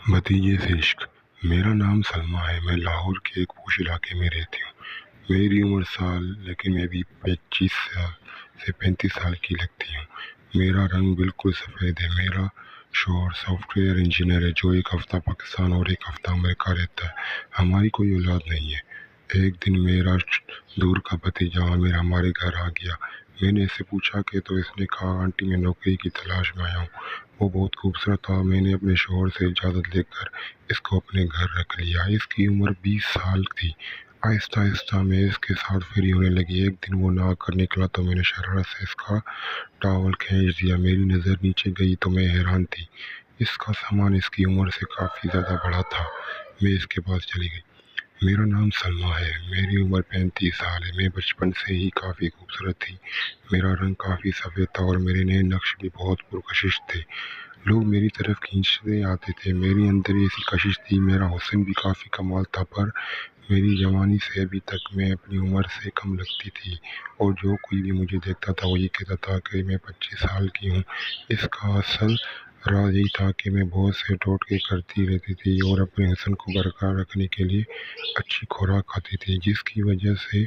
भतीजे से इश्क। मेरा नाम सलमा है। मैं लाहौर के एक पूश इलाके में रहती हूँ। मेरी उम्र साल, लेकिन मैं भी 25 साल से 35 साल की लगती हूँ। मेरा रंग बिल्कुल सफ़ेद है। मेरा शौहर सॉफ्टवेयर इंजीनियर है, जो एक हफ़्ता पाकिस्तान और एक हफ़्ता अमेरिका रहता है। हमारी कोई औलाद नहीं है। एक दिन मेरा दूर का भतीजा आमिर हमारे घर आ गया। मैंने इससे पूछा कि, तो इसने कहा, आंटी मैं नौकरी की तलाश में आया हूँ। वो बहुत खूबसूरत था। मैंने अपने शौहर से इजाज़त लेकर इसको अपने घर रख लिया। इसकी उम्र 20 साल थी। आहिस्ता आहिस्ता मैं इसके साथ फ्री होने लगी। एक दिन वो नहा कर निकला तो मैंने शरारत से इसका टॉवल खींच दिया। मेरी नज़र नीचे गई तो मैं हैरान थी। इसका सामान इसकी उम्र से काफ़ी ज़्यादा बड़ा था। मैं इसके पास चली गई। मेरा नाम सलमा है। मेरी उम्र 35 साल है। मैं बचपन से ही काफ़ी खूबसूरत थी। मेरा रंग काफ़ी सफ़ेद था और मेरे नए नक्श भी बहुत पुरकशिश थे। लोग मेरी तरफ खींचते आते थे। मेरी अंदर ऐसी कशिश थी। मेरा हुस्न भी काफ़ी कमाल था, पर मेरी जवानी से अभी तक मैं अपनी उम्र से कम लगती थी, और जो कोई भी मुझे देखता था वो ये कहता था कि मैं 25 साल की हूँ। इसका असल राज यही था कि मैं बहुत से टोटके करती रहती थी और अपने हुस्न को बरकरार रखने के लिए अच्छी खुराक खाती थी, जिसकी वजह से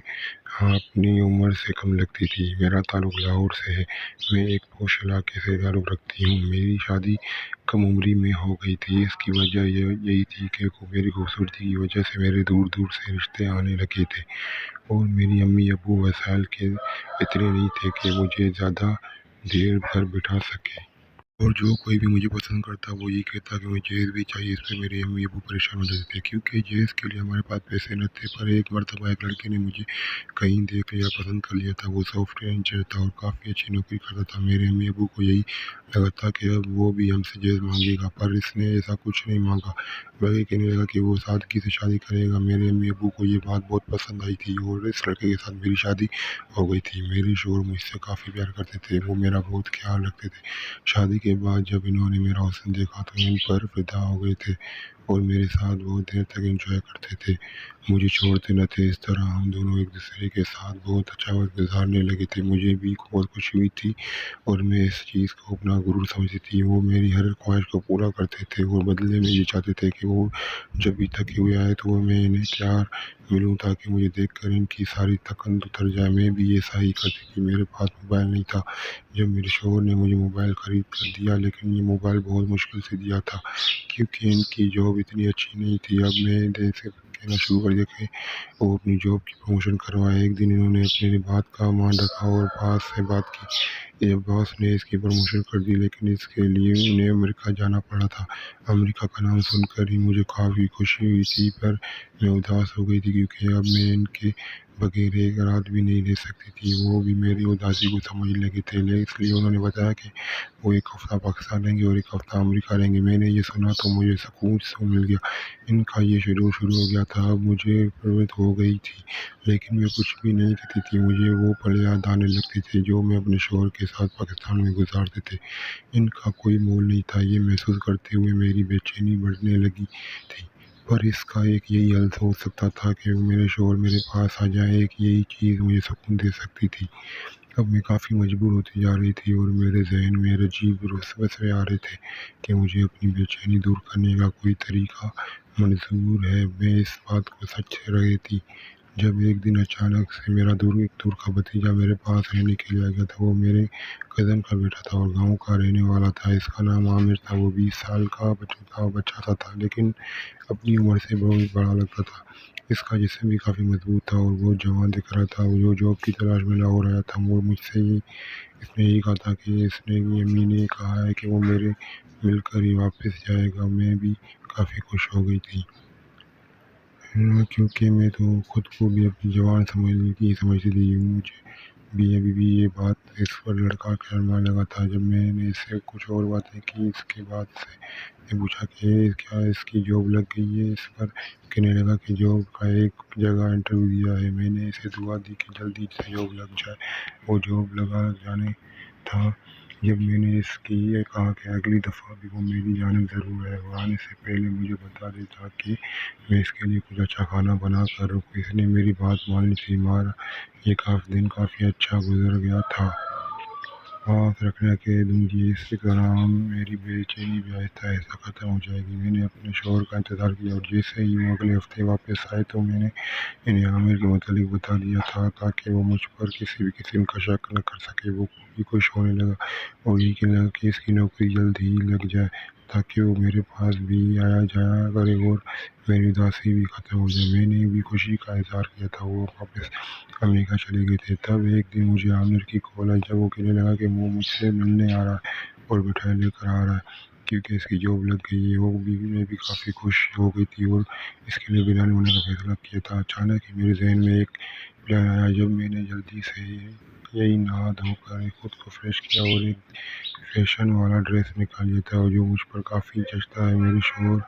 हाँ अपनी उम्र से कम लगती थी। मेरा ताल्लुक लाहौर से है। मैं एक पोश इलाके से ताल्लुक़ रखती हूँ। मेरी शादी कम उम्री में हो गई थी। इसकी वजह यही थी कि मेरी खूबसूरती की वजह से मेरे दूर दूर से रिश्ते आने लगे थे, और मेरी अम्मी अबू वसाइल के इतने नहीं थे कि मुझे ज़्यादा देर घर बिठा सके। और जो कोई भी मुझे पसंद करता वो ये कहता कि मुझे जहेज़ भी चाहिए। इस पे मेरे अम्मी अबू परेशान हो जाते थे, क्योंकि जहेज़ के लिए हमारे पास पैसे न थे। पर एक मरतबा एक लड़के ने मुझे कहीं देख लिया, पसंद कर लिया था। वो सॉफ्टवेयर इंजीनियर था और काफ़ी अच्छी नौकरी करता था। मेरे अम्मी अबू को यही लगा था कि अब वो भी हमसे जहेज़ मांगेगा, पर इसने ऐसा कुछ नहीं मांगा, बल्कि कहने लगा कि वो सादगी से शादी करेगा। मेरे अम्मी अबू को ये बात बहुत पसंद आई थी और इस लड़के के साथ मेरी शादी हो गई थी। मेरे शौहर मुझसे काफ़ी प्यार करते थे। वो मेरा बहुत ख्याल रखते थे। शादी के बाद जब इन्होंने मेरा हुस्न देखा तो इन पर फिदा हो गए थे और मेरे साथ बहुत देर तक एंजॉय करते थे। मुझे छोड़ते न थे। इस तरह हम दोनों एक दूसरे के साथ बहुत अच्छा वक्त गुजारने लगे थे। मुझे भी बहुत खुशी हुई थी और मैं इस चीज़ को अपना गुरूर समझती थी। वो मेरी हर ख्वाहिश को पूरा करते थे और बदले में ये चाहते थे कि वो जब भी थके हुए आए तो मैं इन्हें प्यार मिलूँ, ताकि मुझे देखकर इनकी सारी थकन उतर जाए। मैं भी ऐसा ही करती थी। मेरे पास मोबाइल नहीं था जब मेरे शौहर ने मुझे मोबाइल ख़रीद कर दिया, लेकिन ये मोबाइल बहुत मुश्किल से दिया था, क्योंकि इनकी जॉब इतनी अच्छी नहीं थी। अब मैं जैसे कहना शुरू कर दिया कि वो अपनी जॉब की प्रमोशन करवाए। एक दिन इन्होंने अपनी बात का मान रखा और बॉस से बात की। ये बॉस ने इसकी प्रमोशन कर दी, लेकिन इसके लिए उन्हें अमेरिका जाना पड़ा था। अमेरिका का नाम सुनकर ही मुझे काफ़ी खुशी हुई थी, पर मैं उदास हो गई थी, क्योंकि अब मैं इनके बगैर एक रात भी नहीं रह सकती थी। वो भी मेरी उदासी को समझने लगे थे, इसलिए उन्होंने बताया कि वो एक हफ़्ता पाकिस्तान रहेंगे और एक हफ़्ता अमेरिका रहेंगे। मैंने ये सुना तो मुझे सुकून सा मिल गया। इनका ये शेड्यूल शुरू हो गया था। अब मुझे ज़रूरत हो गई थी, लेकिन मैं कुछ भी नहीं कहती थी। मुझे वो पल याद आने लगते थे जो मैं अपने शौहर के साथ पाकिस्तान में गुजारते थे। इनका कोई मोल नहीं था। ये महसूस करते हुए मेरी बेचैनी बढ़ने लगी थी। पर इसका एक यही हल हो सकता था कि मेरे शौहर मेरे पास आ जाए। एक यही चीज़ मुझे सुकून दे सकती थी। अब मैं काफ़ी मजबूर होती जा रही थी और मेरे ज़हन में अजीब वसवसे आ रहे थे कि मुझे अपनी बेचैनी दूर करने का कोई तरीका मंज़ूर है। मैं इस बात को सच रही थी जब एक दिन अचानक से मेरा एक दूर का भतीजा मेरे पास रहने के लिए आ गया था। वो मेरे कज़न का बेटा था और गाँव का रहने वाला था। इसका नाम आमिर था। वो 20 साल का बच्चा सा था, लेकिन अपनी उम्र से बहुत बड़ा लगता था। इसका जिस्म भी काफ़ी मजबूत था और बहुत जवान दिख रहा था। वो जॉब की तलाश में लाहौर आया था। वो मुझसे ही इसने यही कहा था कि इसने की अम्मी ने कहा है कि वो मेरे मिलकर ही वापस जाएगा। मैं भी काफ़ी खुश हो गई थी, क्योंकि मैं तो खुद को भी अपनी जवान समझती थी। मुझे भी अभी भी ये बात इस पर लड़का शर्माने लगा था। जब मैंने इससे कुछ और बातें की, इसके बाद से मैं पूछा कि क्या इसकी जॉब लग गई है। इस पर कहने लगा कि जॉब का एक जगह इंटरव्यू दिया है। मैंने इसे दुआ दी कि जल्दी से जॉब लग जाए। वो जॉब लगा जाने था जब मैंने इसकी ये कहा कि अगली दफ़ा भी वो मेरी जानिब ज़रूर है और आने से पहले मुझे बता देता कि मैं इसके लिए कुछ अच्छा खाना बना कर रखूँ। इसने मेरी बात मान ली थी। हमारा ये दिन काफ़ी अच्छा गुजर गया था पास रखने के दूंगी। इस तरह मेरी बेचैनी भी आहिस्ता आहिस्ता ख़त्म हो जाएगी। मैंने अपने शौहर का इंतज़ार किया और जैसे ही वो अगले हफ्ते वापस आए तो मैंने इन्हें आमिर के मुतालिक बता दिया था ताकि वो मुझ पर किसी भी किस्म का शक न कर सके। वो भी खुश होने लगा और ये कहने लगा कि इसकी नौकरी जल्द ही लग जाए ताकि वो मेरे पास भी आया जाया करे और मेरी उदासी भी ख़त्म हो जाए। मैंने भी खुशी का इजहार किया था। वो वापस अमेरिका चले गए थे। तब एक दिन मुझे आमिर की कॉल आई जब वो कहने लगा कि वो मुझसे मिलने आ रहा है और मिठाई लेकर आ रहा है क्योंकि इसकी जॉब लग गई है। वो भी मैं भी काफ़ी खुश हो गई थी और इसके लिए बिरयानी बनाने का फैसला किया था। अचानक ही मेरे जहन में एक प्लान आया। जब मैंने जल्दी से यही नहा धोकर खुद को फ्रेश किया और एक फैशन वाला ड्रेस निकाल लिया था और जो मुझ पर काफ़ी जचता है। मेरे शोर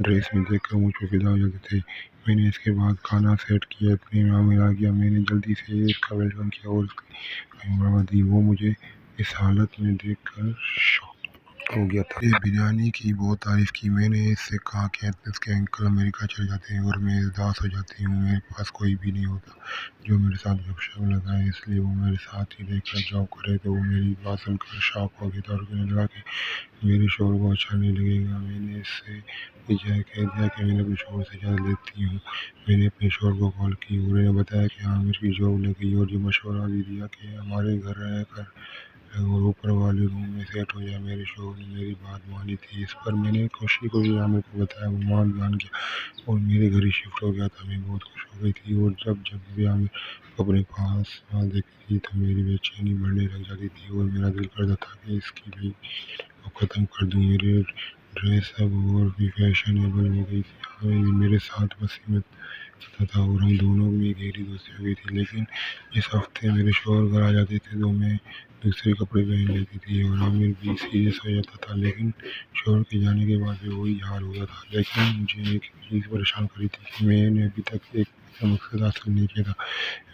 ड्रेस में देखकर मुझ पर फिदा हो जाते थे। मैंने इसके बाद खाना सेट किया, इतने में आ गया। मैंने जल्दी से इसका वेलकम किया और उसकी मुबारकबाद दी। वो मुझे इस हालत में देखकर शॉक हो गया था। ये बिरयानी की बहुत तारीफ़ की। मैंने इससे कहा कि इसके अंकल अमेरिका चले जाते हैं और मैं उदास हो जाती हूँ। मेरे पास कोई भी नहीं होता जो मेरे साथ गपशप लगाए, इसलिए वो मेरे साथ ही रहकर जॉब करे। तो वो मेरी बात सुनकर शॉक हो गया था और कहने लगा कि मेरे शोहर को अच्छा नहीं लगेगा। मैंने इससे कह दिया कि मैंने अपने शोहर से ज़्यादा लेती हूँ। मैंने अपने शोहर को कॉल की और उन्हें बताया कि हाँ मेरी जॉब लग गई और जो मशवरा भी दिया कि हमारे घर रहकर और ऊपर वाले रूम में सेट हो जाए। मेरे शोहर ने मेरी बात मानी थी। इस पर मैंने खुशी को आमिर को बताया। वो मान गया और मेरे घर ही शिफ्ट हो गया था। मैं बहुत खुश हो गई थी और जब भी आमिर को अपने पास ना देखती थी तो मेरी बेचैनी बढ़ने लग जाती थी और मेरा दिल करता था कि इसकी भी को ख़त्म कर दूँ। मेरे ड्रेस अब और भी फैशनेबल हो गई थी। आमिर मेरे साथ बस सीमित था और हम दोनों में गहरी दोस्ती हो गई थी। लेकिन जिस हफ्ते मेरे शौहर घर आ जाते थे तो मैं दूसरे कपड़े पहन लेती थी और आमिर भी सीरियस हो जाता था। लेकिन शौहर के जाने के बाद भी वही हाल होता था। लेकिन मुझे एक चीज़ परेशान करी थी कि मैंने अभी तक एक मकसद हासिल नहीं किया था।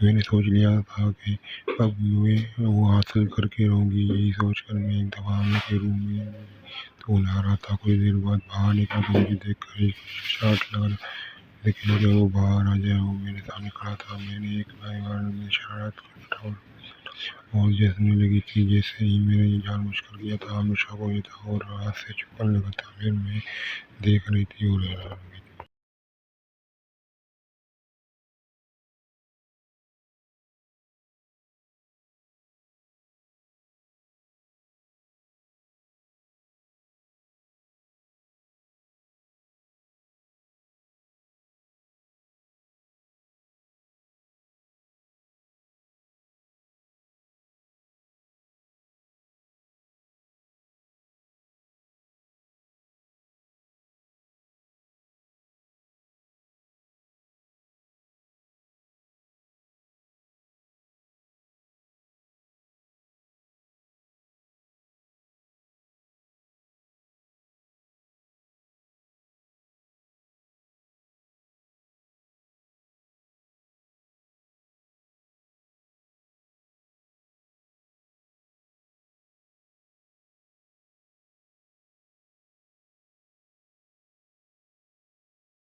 मैंने सोच लिया था कि अब मैं वो हासिल करके रहूँगी। यही सोच कर मैं एक दफ़ा आमिर के रूम में तो नहा रहा था। कुछ देर बाद बाहर निकला तो मुझे देख कर एक शर्ट लगा लेकिन जब वो बाहर आ जाए वो मेरे सामने खड़ा था। मैंने एक बार में शरारत कर और हंसने लगी थी। जैसे ही मैंने ये जानबूझकर किया था। हमेशा को ये था और हाथ से छुपने लगा था। फिर मैं देख रही थी और